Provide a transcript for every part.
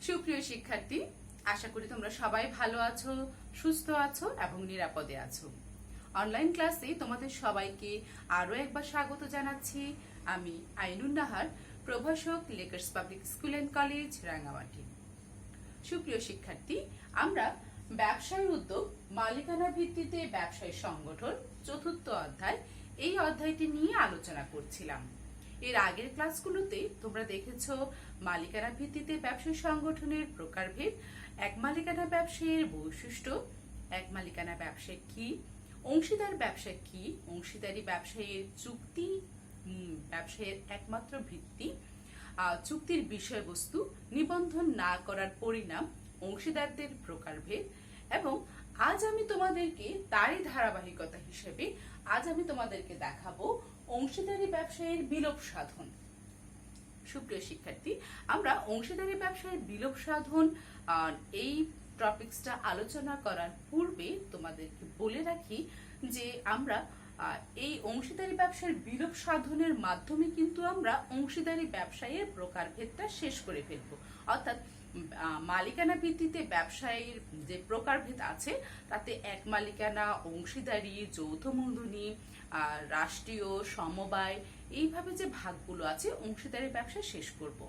সুপ্রিয় শিক্ষার্থী, আশা করি তোমরা সবাই ভালো আছো, সুস্থ আছো এবং নিরাপদে আছো। অনলাইন ক্লাসে তোমাদের সবাইকে আরো একবার স্বাগত জানাচ্ছি। আমি আইনুন নাহার, প্রভাষক, Lakers public school and college, Rangamati. সুপ্রিয় শিক্ষার্থী, আমরা ব্যবসায় উদ্যোগ, মালিকানা ভিত্তিতে ব্যবসায় সংগঠন, চতুর্থ অধ্যায়, এই অধ্যায়টি নিয়ে আলোচনা করছিলাম। এর আগের ক্লাসগুলোতে তোমরা দেখেছো মালিকানা ভিত্তিতে ব্যবসায় সংগঠনের প্রকারভেদ, এক মালিকানা ব্যবসায়ের বৈশিষ্ট্য, এক মালিকানা ব্যবসা কি, অংশীদার ব্যবসা কি, অংশীদারি ব্যবসায়ের চুক্তি, ব্যবসায়ের একমাত্র ভিত্তি, চুক্তির বিষয়বস্তু, নিবন্ধন না করার পরিণাম, অংশীদারদের প্রকারভেদ, এবং আজ আমি তোমাদেরকে তারই ধারাবাহিকতা হিসেবে আজ আমি তোমাদেরকে দেখাবো অংশীদারি ব্যবসায়ের বিলোপ সাধন। সুপ্রিয় শিক্ষার্থী, আমরা অংশীদারি ব্যবসায়ের বিলোপ সাধন এই টপিকসটা আলোচনা করার পূর্বে তোমাদেরকে বলে রাখি যে আমরা এই অংশীদারি ব্যবসার বিলোপ সাধনের মাধ্যমে কিন্তু আমরা অংশীদারি ব্যবসায়ের প্রকারভেদটা শেষ করে ফেলবো। অর্থাৎ মালিকানা ভিত্তিতে ব্যবসায়ের যে প্রকারভেদ আছে তাতে এক মালিকানা, অংশীদারি, যৌথ মূলধনী, রাষ্ট্রীয়, সমবায়, এইভাবে যে ভাগগুলো আছে অংশীদারি ব্যবসা শেষ করব।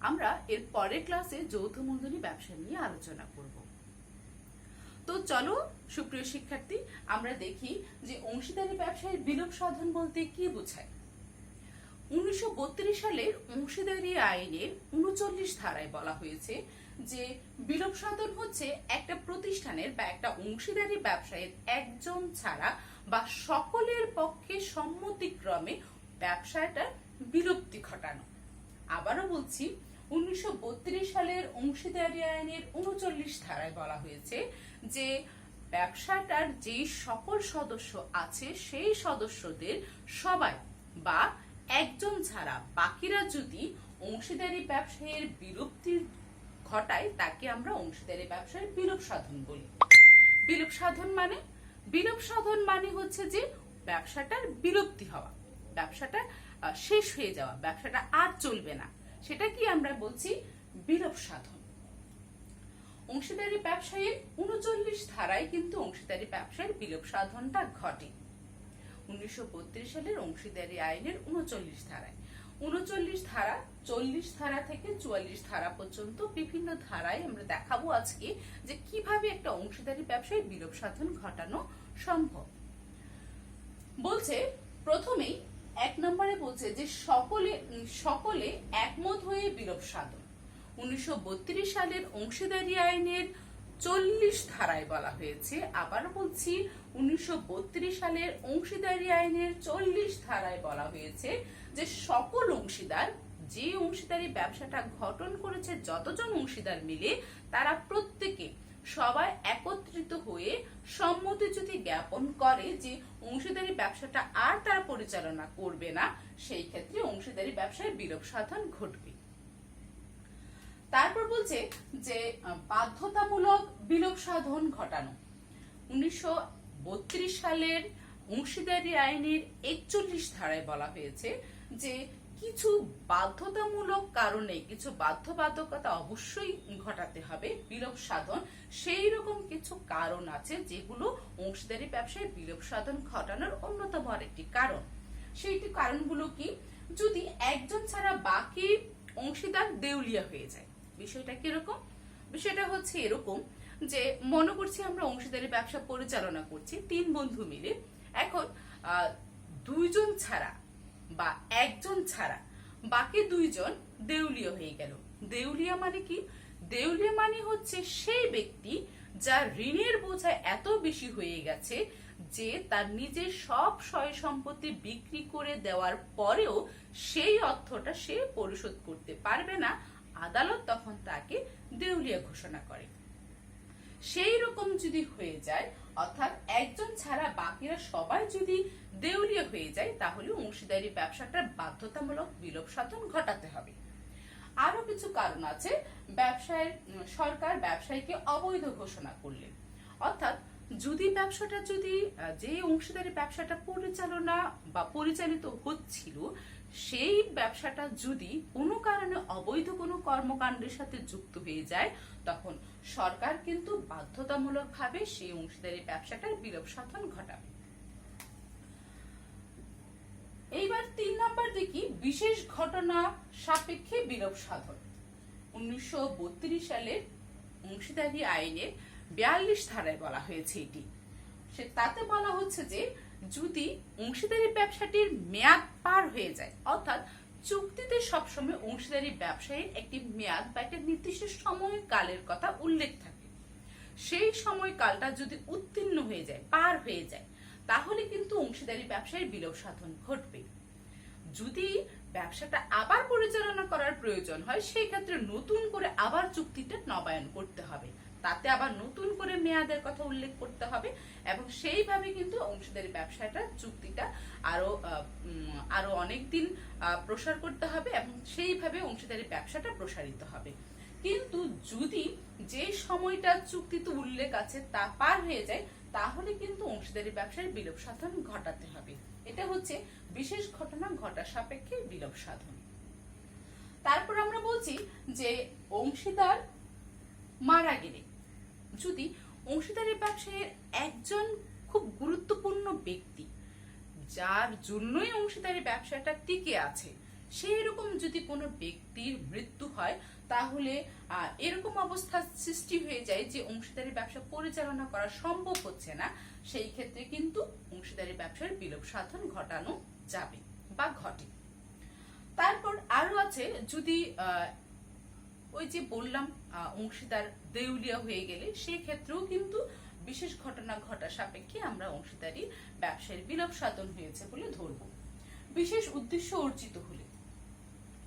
আমরা এর পরের ক্লাসে যৌথ মূলধনী ব্যবসা নিয়ে আলোচনা করব। তো চলো সুপ্রিয় শিক্ষার্থী, আমরা দেখি যে অংশীদারি ব্যবসায়ের বিলোপ সাধন বলতে কি বোঝায়। 1932 সালের অংশীদারি আইনের 39 ধারায় বলা হয়েছে যে বিলোপ সাধন হচ্ছে একটা প্রতিষ্ঠানের বা একটা অংশীদারি ব্যবসায়ের একজন ছাড়া বা সকলের পক্ষে সম্মতিক্রমে ব্যবসাটার বিলুপ্তি ঘটানো। আবারও বলছি, 1932 সালের অংশীদারি আইনের 39 ধারায় বলা হয়েছে যে ব্যবসাটার যে সকল সদস্য আছে সেই সদস্যদের সবাই বা একজন ছাড়া বাকিরা যদি অংশীদারি ব্যবসায়ের বিলুপ্তি ঘটায় তাকে আমরা অংশীদারি ব্যবসায়ের বিলোপ সাধন বলি। বিলোপ সাধন মানে হচ্ছে যে ব্যবসাটার বিলুপ্তি হওয়া, ব্যবসাটা শেষ হয়ে যাওয়া, ব্যবসাটা আর চলবে না, সেটা কি আমরা বলছি বিলোপ সাধন। অংশীদারি ব্যবসায়ের 39 ধারায় কিন্তু অংশীদারি ব্যবসায়ের বিলোপ সাধনটা ঘটে। 1932 সালের অংশীদারি আইনের 39 ধারায় 39 ধারা, 40 ধারা থেকে 44 ধারা পর্যন্ত বিভিন্ন ধারায় আমরা দেখাবো আজকে যে কিভাবে একটা অংশীদারি ব্যবসায় বিলোপ সাধন ঘটানো সম্ভব। বলছে প্রথমেই 1 নম্বরে বলছে যে সকলে একমত হয়ে বিলোপ সাধন। 1932 সালের অংশীদারি আইনের 40 ধারায় বলা হয়েছে, আবার বলছি 1932 সালের অংশীদারি আইনের 40 ধারায় বলা হয়েছে যে সকল অংশীদার, যে অংশীদারি ব্যবসাটা গঠন করেছে যতজন অংশীদার মিলে তারা প্রত্যেকে সবাই একত্রিত হয়ে সম্মতি যদি জ্ঞাপন করে যে অংশীদারি ব্যবসাটা আর তারা পরিচালনা করবে না, সেই ক্ষেত্রে অংশীদারি ব্যবসায় বিলোপ সাধন ঘটবে। তারপর বলছে যে বাধ্যতামূলক বিলোপ সাধন ঘটানো। 1932 সালের অংশীদারি আইনের 41 ধারায় বলা হয়েছে যে কিছু বাধ্যতামূলক কারণে, কিছু বাধ্যবাধকতা অবশ্যই ঘটাতে হবে বিলোপ সাধন। সেই রকম কিছু কারণ আছে যেগুলো অংশীদারি ব্যবসায় বিলোপ সাধন ঘটানোর অন্যতম আরেকটি কারণ। সেইটি কারণগুলো কি? যদি একজন ছাড়া বাকি অংশীদার দেউলিয়া হয়ে যায়। বিষয়টা কিরকম? বিষয়টা হচ্ছে এরকম যে মনে করছি আমরা অংশীদারি ব্যবসা পরিচালনা করছি 3 বন্ধু মিলে। এখন 2 জন ছাড়া বা একজন ছাড়া বাকি 2 জন দেউলিয়া হয়ে গেল। দেউলিয়া মানে কি? দেউলিয়া মানে হচ্ছে সেই ব্যক্তি যার ঋণের বোঝা এত বেশি হয়ে গেছে যে তার নিজের সব সয় সম্পত্তি বিক্রি করে দেওয়ার পরেও সেই অর্থটা সে পরিশোধ করতে পারবে না, আদালত তখন তাকে দেউলিয়া ঘোষণা করে। সেই রকম যদি হয়ে যায়, অর্থাৎ একজন ছাড়া বাকিরা সবাই যদি দেউলিয়া হয়ে যায়, তাহলে অংশীদারি ব্যবসাটার বাধ্যতামূলক বিলোপ সাধন ঘটাতে হবে। আরো কিছু কারণ আছে। সরকার ব্যবসায়ীকে অবৈধ ঘোষণা করলে, অর্থাৎ যদি যে অংশীদারি ব্যবসাটা পরিচালিত হচ্ছিল সেই ব্যবসাটা যদি কোনো কারণে অবৈধ কোনো কর্মকাণ্ডের সাথে যুক্ত হয়ে যায়, তখন সরকার কিন্তু বাধ্যতামূলকভাবে সেই অংশীদারি ব্যবসাটার বিলোপ সাধন ঘটাবে। এইবার 3 নম্বর দেখি বিশেষ ঘটনা সাপেক্ষে বিলোপ সাধন। 1932 সালের অংশীদারি আইনের 42 ধারায় বলা হয়েছে এটি। তাতে বলা হচ্ছে যে যদি অংশীদারি ব্যবসাটির মেয়াদ পার হয়ে যায়, অর্থাৎ চুক্তিতে সবসময় অংশীদারি ব্যবসায়ের একটি মেয়াদ বা একটা নির্দিষ্ট সময়কালের কথা উল্লেখ থাকে, সেই সময়কালটা যদি উত্তীর্ণ হয়ে যায়, পার হয়ে যায়, তাহলে কিন্তু অংশীদারি ব্যবসায়ের বিলোপ সাধন ঘটবে। যদি ব্যবসাটা আবার পরিচালনা করার প্রয়োজন হয়, সেই ক্ষেত্রে নতুন করে আবার চুক্তিটা নবায়ন করতে হবে, তাতে আবার নতুন করে মেয়াদের কথা উল্লেখ করতে হবে এবং সেইভাবে কিন্তু অংশীদারি ব্যবসাটা চুক্তিটা আরো অনেকদিন প্রসার করতে হবে এবং সেইভাবে অংশীদারি ব্যবসাটা প্রসারিত হবে। কিন্তু যদি যে সময়টা চুক্তিতে উল্লেখ আছে তা পার হয়ে যায়, তাহলে কিন্তু অংশীদারি ব্যবসার বিলোপ সাধন ঘটাতে হবে। এটা হচ্ছে বিশেষ ঘটনা ঘটা সাপেক্ষে বিলোপ সাধন। তারপর আমরা বলছি যে অংশীদার মারা গেলে, যদি অংশীদারি ব্যবসায়ের একজন খুব গুরুত্বপূর্ণ ব্যক্তি যার জন্যই অংশীদারি ব্যবসাটা টিকে আছে, সেই রকম যদি কোনো ব্যক্তির মৃত্যু হয়, তাহলে এরকম অবস্থা সৃষ্টি হয়ে যায় যে অংশীদারি ব্যবসা পরিচালনা করা সম্ভব হচ্ছে না, সেই ক্ষেত্রে কিন্তু অংশীদারি ব্যবসার বিলোপ সাধন ঘটানো যাবে বা ঘটে। তারপর আরো আছে, যদি ওই যে বললাম অংশীদার দেউলিয়া হয়ে গেলে, সেই ক্ষেত্রেও কিন্তু বিশেষ ঘটনা ঘটা সাপেক্ষে আমরা অংশীদারি ব্যবসায়ের বিলোপ সাধন হয়েছে বলে ধরব। বিশেষ উদ্দেশ্য অর্জিত হলে,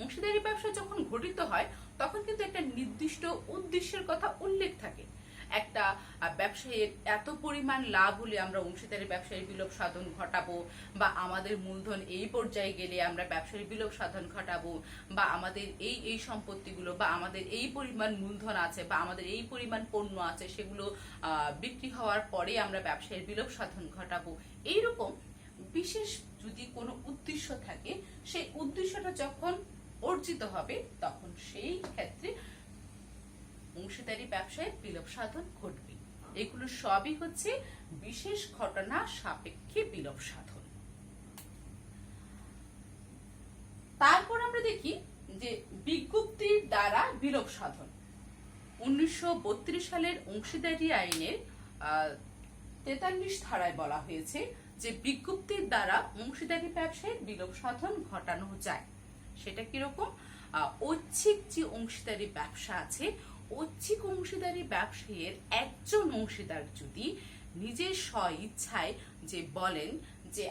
অংশীদারি ব্যবসা যখন ঘটিত হয় তখন কিন্তু একটা নির্দিষ্ট উদ্দেশ্যের কথা উল্লেখ থাকে। একটা ব্যবসায়ের এত পরিমাণ লাভ হলে আমরা অংশীদারি ব্যবসায়ের বিলোপ সাধন ঘটাবো, বা আমাদের মূলধন এই পর্যায়ে গেলে আমরা ব্যবসায়ের বিলোপ সাধন ঘটাবো, বা আমাদের এই সম্পত্তিগুলো বা আমাদের এই পরিমাণ মূলধন আছে বা আমাদের এই পরিমাণ পণ্য আছে, সেগুলো বিক্রি হওয়ার পরে আমরা ব্যবসায়ের বিলোপ সাধন ঘটাবো। এইরকম বিশেষ যদি কোনো উদ্দেশ্য থাকে, সেই উদ্দেশ্যটা যখন অর্জিত হবে তখন সেই ক্ষেত্রে অংশীদারি ব্যবসায় বিলোপ সাধন ঘটবে। এগুলো সবই হচ্ছে বিশেষ ঘটনা সাপেক্ষে বিলোপ সাধন। তারপর আমরা দেখি যে বিজ্ঞপ্তির দ্বারা বিলোপ সাধন। 1932 সালের অংশীদারি আইনের 43 ধারায় বলা হয়েছে যে বিজ্ঞপ্তির দ্বারা অংশীদারি ব্যবসায় বিলোপ সাধন ঘটানো যায়। সেটা কিরকম? ঐচ্ছিক যে অংশীদারি ব্যবসা আছে, ঐচ্ছিক অংশীদারি ব্যবসায়ের একজন অংশীদার যদি নিজের স্ব ইচ্ছায় যে বলেন যে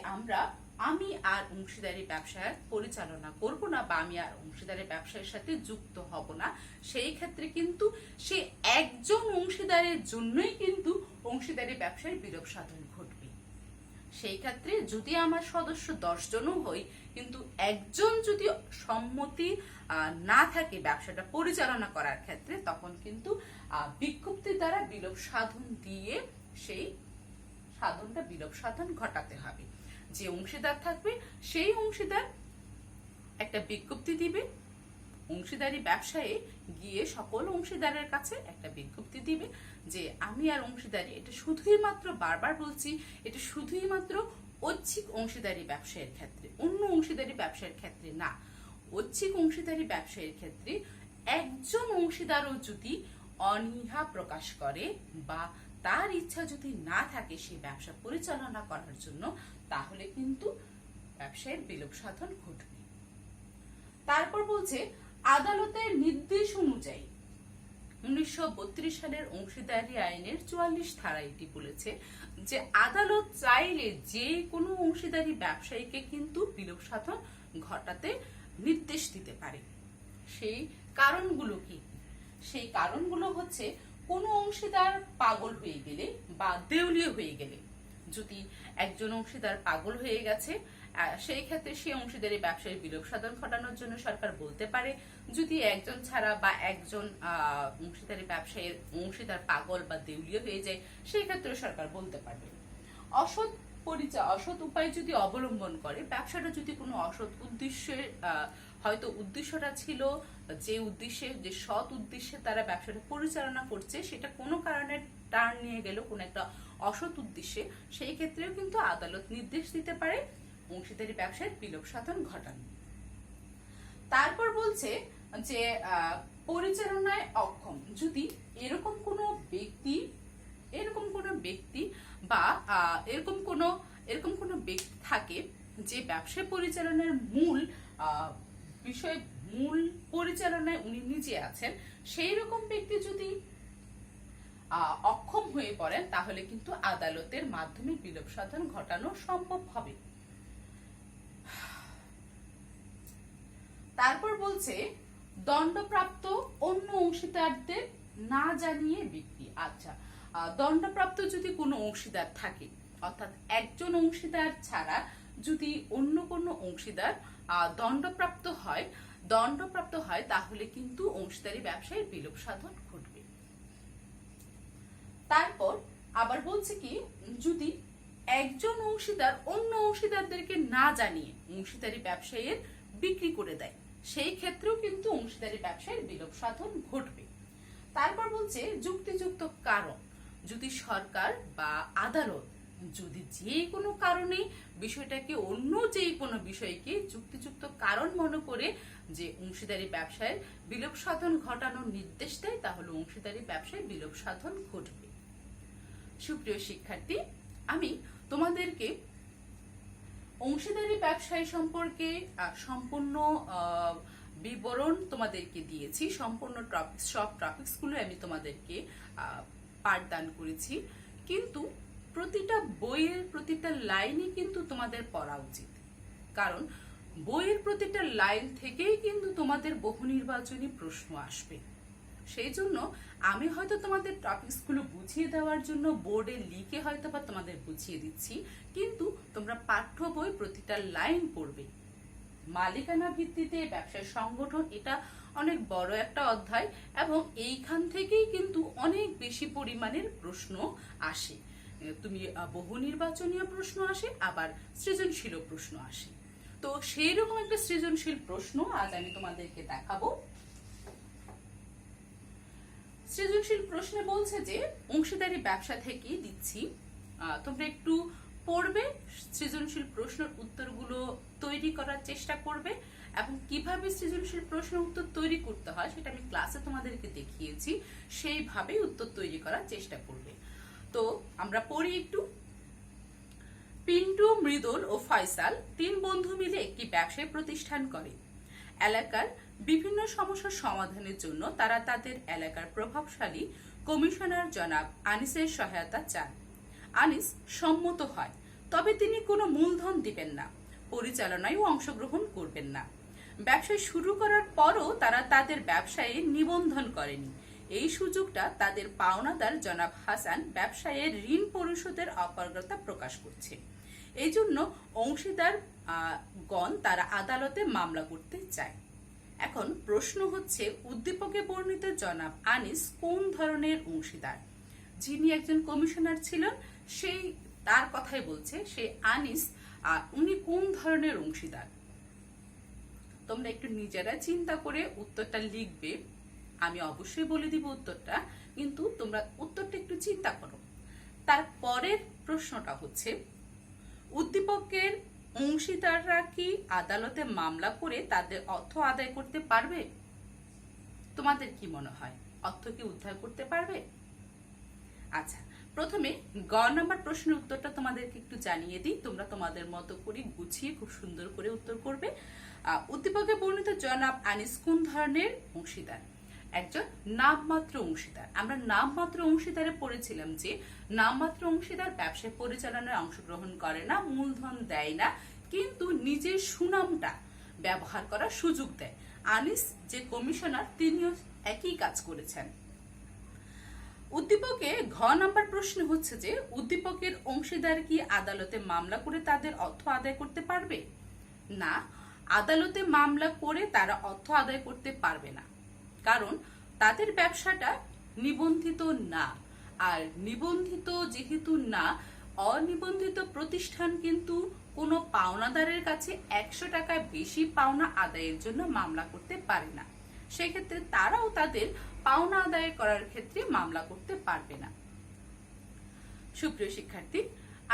আমি আর অংশীদারি ব্যবসা পরিচালনা করব না বা আমি আর অংশীদারি ব্যবসার সাথে যুক্ত হব না, সেই ক্ষেত্রে কিন্তু সে একজন অংশীদারের জন্যই কিন্তু অংশীদারি ব্যবসার বিলোপ সাধন ঘটবে। সেই ক্ষেত্রে যদি আমার সদস্য 10 জনও হই, কিন্তু একজন যদি সম্মতি না থাকে ব্যবসাটা পরিচালনা করার ক্ষেত্রে, তখন কিন্তু বিজ্ঞপ্তির দ্বারা বিলোপ সাধন দিয়ে সেই সাধনটা বিলোপ সাধন ঘটাতে হবে। যে অংশীদার থাকবে সেই অংশীদার একটা বিজ্ঞপ্তি দিবে, অংশীদারি ব্যবসায়ে গিয়ে সকল অংশীদারের কাছে একটা বিজ্ঞপ্তি দিবে যে আমি আর অংশীদারি, এটা শুধুই মাত্র, বারবার বলছি, এটা শুধুই মাত্র ঐচ্ছিক অংশীদারি ব্যবসায়ের ক্ষেত্রে, অন্য অংশীদারি ব্যবসায়ের ক্ষেত্রে না। ঐচ্ছিক অংশীদারি ব্যবসায়ের ক্ষেত্রে একজন অংশীদারও যদি অনীহা প্রকাশ করে বা তার ইচ্ছা যদি না থাকে সেই ব্যবসা পরিচালনা করার জন্য, তাহলে কিন্তু ব্যবসায়ের বিলোপ সাধন ঘটবে। তারপর বলছে আদালতের নির্দেশ অনুযায়ী 1932 সালের অংশীদারি আইনের 44 ধারা এটি বলেছে যে আদালত চাইলে যে কোনো অংশীদারি ব্যবসায়ীকে কিন্তু বিলোপ সাধন ঘটাতে নির্দেশ দিতে পারে। সেই কারণগুলো কি? সেই কারণগুলো হচ্ছে কোনো অংশীদার পাগল হয়ে গেলে বা দেউলিয়া হয়ে গেলে, যদি একজন অংশীদার পাগল হয়ে গেছে, সেই ক্ষেত্রে সেই অংশীদারি ব্যবসায়ী বিলোপ সাধন ঘটানোর জন্য সরকার বলতে পারে। যদি একজন ছাড়া বা একজন অংশীদারি ব্যবসায়ীর অংশীদার পাগল বা দেউলিয়া হয়ে যায়, সেই ক্ষেত্রে সরকার বলতে পারবে। অসৎ অসৎ উপায় যদি অবলম্বন করে, ব্যবসাটা যদি কোনো অসৎ উদ্দেশ্যে, হয়তো উদ্দেশ্যটা ছিল যে উদ্দেশ্যে, যে সৎ উদ্দেশ্যে তারা ব্যবসাটা পরিচালনা করছে, সেটা কোনো কারণে টার্ন নিয়ে গেল কোনো একটা অসৎ উদ্দেশ্যে, সেই ক্ষেত্রেও কিন্তু আদালত নির্দেশ দিতে পারে অংশীদারি ব্যবসায় বিলোপ সাধন ঘটানো। তারপর বলছে যে পরিচালনায় অক্ষম, যদি এরকম কোনো ব্যক্তি বা এরকম কোনো ব্যক্তি থাকে যে ব্যবসা পরিচালনার মূল পরিচালনায় উনি নিজে আছেন, সেই রকম ব্যক্তি যদি অক্ষম হয়ে পড়েন, তাহলে কিন্তু আদালতের মাধ্যমে বিলোপ সাধন ঘটানো সম্ভব হবে। তারপর বলছে দণ্ডপ্রাপ্ত অন্য অংশীদারদের না জানিয়ে বিক্রি। আচ্ছা, দণ্ডপ্রাপ্ত যদি কোনো অংশীদার থাকে, অর্থাৎ একজন অংশীদার ছাড়া যদি অন্য কোনো অংশীদার দণ্ডপ্রাপ্ত হয়, তাহলে কিন্তু অংশীদারি ব্যবসায় বিলোপ সাধন ঘটবে। তারপর আবার বলছে কি, যদি একজন অংশীদার অন্য অংশীদারদেরকে না জানিয়ে অংশীদারি ব্যবসায়ের বিক্রি করে দেয়, সেই ক্ষেত্রেও কিন্তু অংশীদারি ব্যবসায়ের বিলোপ সাধন ঘটবে। তারপর বলছে যুক্তিযুক্ত কারণ, যদি সরকার বা আদালত যদি যে কোনো কারণে বিষয়টাকে, অন্য যে কোনো বিষয়কে যুক্তিযুক্ত কারণ মনে করে যে অংশীদারি ব্যবসায় বিলোপ সাধন ঘটানোর নির্দেশ দেয়, তাহলে অংশীদারি ব্যবসায় বিলোপ সাধন ঘটবে। সুপ্রিয় শিক্ষার্থী, আমি তোমাদেরকে অংশীদারি ব্যবসায় সম্পর্কে সম্পূর্ণ বিবরণ তোমাদেরকে দিয়েছি। সম্পূর্ণ সব টপিকসগুলো আমি তোমাদেরকে পাঠদান করেছি, কিন্তু প্রতিটা বইয়ের প্রতিটা লাইনই কিন্তু তোমাদের পড়া উচিত, কারণ বইয়ের প্রতিটা লাইন থেকেই কিন্তু তোমাদের বহু নির্বাচনী প্রশ্ন আসবে। সেই জন্য আমি হয়তো তোমাদের টপিকসগুলো বুঝিয়ে দেওয়ার জন্য বোর্ডে লিখে হয়তো বা তোমাদের বুঝিয়ে দিচ্ছি, কিন্তু তোমরা পাঠ্য বই প্রতিটা লাইন পড়বে। মালিকানা ভিত্তিতে ব্যবসায় সংগঠন, এটা অনেক বড় একটা অধ্যায়, এবং এইখান থেকেই কিন্তু অনেক বেশি পরিমাণের প্রশ্ন আসে। তুমি বহু নির্বাচনীয় প্রশ্ন আসে, আবার সৃজনশীল প্রশ্ন আসে। তো সেই রকম একটা সৃজনশীল প্রশ্ন আজ আমি তোমাদেরকে দেখাবো। সৃজনশীল প্রশ্নে বলছে যে অংশীদারি ব্যবসা থেকে দিচ্ছি, তোমরা একটু পড়বে, সৃজনশীল প্রশ্নের উত্তরগুলো তৈরি করার চেষ্টা করবে, এবং কিভাবে সৃজনশীল প্রশ্নের উত্তর তৈরি করতে হয় সেটা আমি ক্লাসে তোমাদেরকে দেখিয়েছি, সেইভাবে উত্তর তৈরি করার চেষ্টা করবে। তো আমরা পড়ি একটু। পিন্টু, মৃদুল ও ফয়সাল 3 বন্ধু মিলে একটি ব্যবসায়ী প্রতিষ্ঠান করে। এলাকার বিভিন্ন সমস্যার সমাধানের জন্য তারা তাদের এলাকার প্রভাবশালী কমিশনার জনাব আনিসের সহায়তা চান। আনিস সম্মত হয়, তবে তিনি কোনো মূলধন দিবেন না, পরিচালনায়ও অংশগ্রহণ করবেন না। ব্যবসা শুরু করার পরও তারা তাদের ব্যবসায়ে নিবন্ধন করেনি। এই সুযোগটা তাদের পাওনাদার জনাব হাসান ব্যবসায়ের ঋণ পরিশোধের অপারগতা প্রকাশ করছে। এই জন্য অংশীদার গণ তারা আদালতে মামলা করতে চায়। এখন প্রশ্ন হচ্ছে, উদ্দীপকে বর্ণিত জনাব আনিস কোন ধরনের অংশীদার? যিনি একজন কমিশনার ছিলেন, সেই তার কথাই বলছে, সে আনিস উনি কোন ধরনের অংশীদার? তোমরা একটু নিজেরা চিন্তা করে উত্তরটা লিখবে। আমি অবশ্যই বলে দিব উত্তরটা, কিন্তু তোমরা উত্তরটা একটু চিন্তা করো। তারপরের প্রশ্নটা হচ্ছে, উদ্দীপকের অংশীদাররা কি আদালতে মামলা করে তাদের অর্থ আদায় করতে পারবে? তোমাদের কি মনে হয়, অর্থ কি উদ্ধার করতে পারবে? আচ্ছা, প্রথমে গ নাম্বার প্রশ্নের উত্তরটা তোমাদেরকে একটু জানিয়ে দিই, তোমরা তোমাদের মতো করে গুছিয়ে খুব সুন্দর করে উত্তর করবে। উদ্দীপকে বর্ণিত জনাব আনিস কোন ধরনের অংশীদার? একজন নামমাত্র অংশীদার। আমরা নামমাত্র অংশীদারে পড়েছিলাম যে নামমাত্র অংশীদার ব্যবসায় পরিচালনায় অংশগ্রহণ করে না, মূলধন দেয় না, কিন্তু নিজের সুনামটা ব্যবহার করার সুযোগ দেয়। আনিস যে কমিশনার, তিনিও একই কাজ করেছেন। উদ্দীপকে ঘ নাম্বার প্রশ্ন হচ্ছে যে উদ্দীপকের অংশীদার কি আদালতে মামলা করে তাদের অর্থ আদায় করতে পারবে? না, আদালতে মামলা করে তারা অর্থ আদায় করতে পারবে না, কারণ তাদের ব্যবসাটা নিবন্ধিত না। আর নিবন্ধিত যেহেতু না, অনিবন্ধিত প্রতিষ্ঠান কিন্তু কোনো পাওনাদারের কাছে 100 টাকায় বেশি পাওনা আদায়ের জন্য মামলা করতে পারে না। সেক্ষেত্রে তারাও তাদের পাওনা আদায় করার ক্ষেত্রে মামলা করতে পারবে না। সুপ্রিয় শিক্ষার্থী,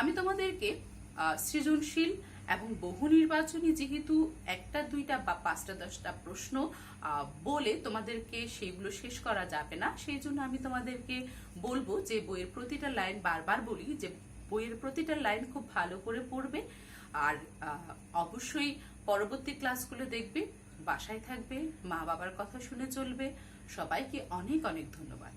আমি তোমাদেরকে সৃজনশীল এবং বহু নির্বাচনী যেহেতু একটা দুইটা বা পাঁচটা 10টা প্রশ্ন বলে তোমাদেরকে সেগুলো শেষ করা যাবে না, সেই জন্য আমি তোমাদেরকে বলবো যে বইয়ের প্রতিটা লাইন, বারবার বলি যে বইয়ের প্রতিটা লাইন খুব ভালো করে পড়বে। আর অবশ্যই পরবর্তী ক্লাসগুলো দেখবে, বাসায় থাকবে, মা বাবার কথা শুনে চলবে। সবাইকে অনেক অনেক ধন্যবাদ।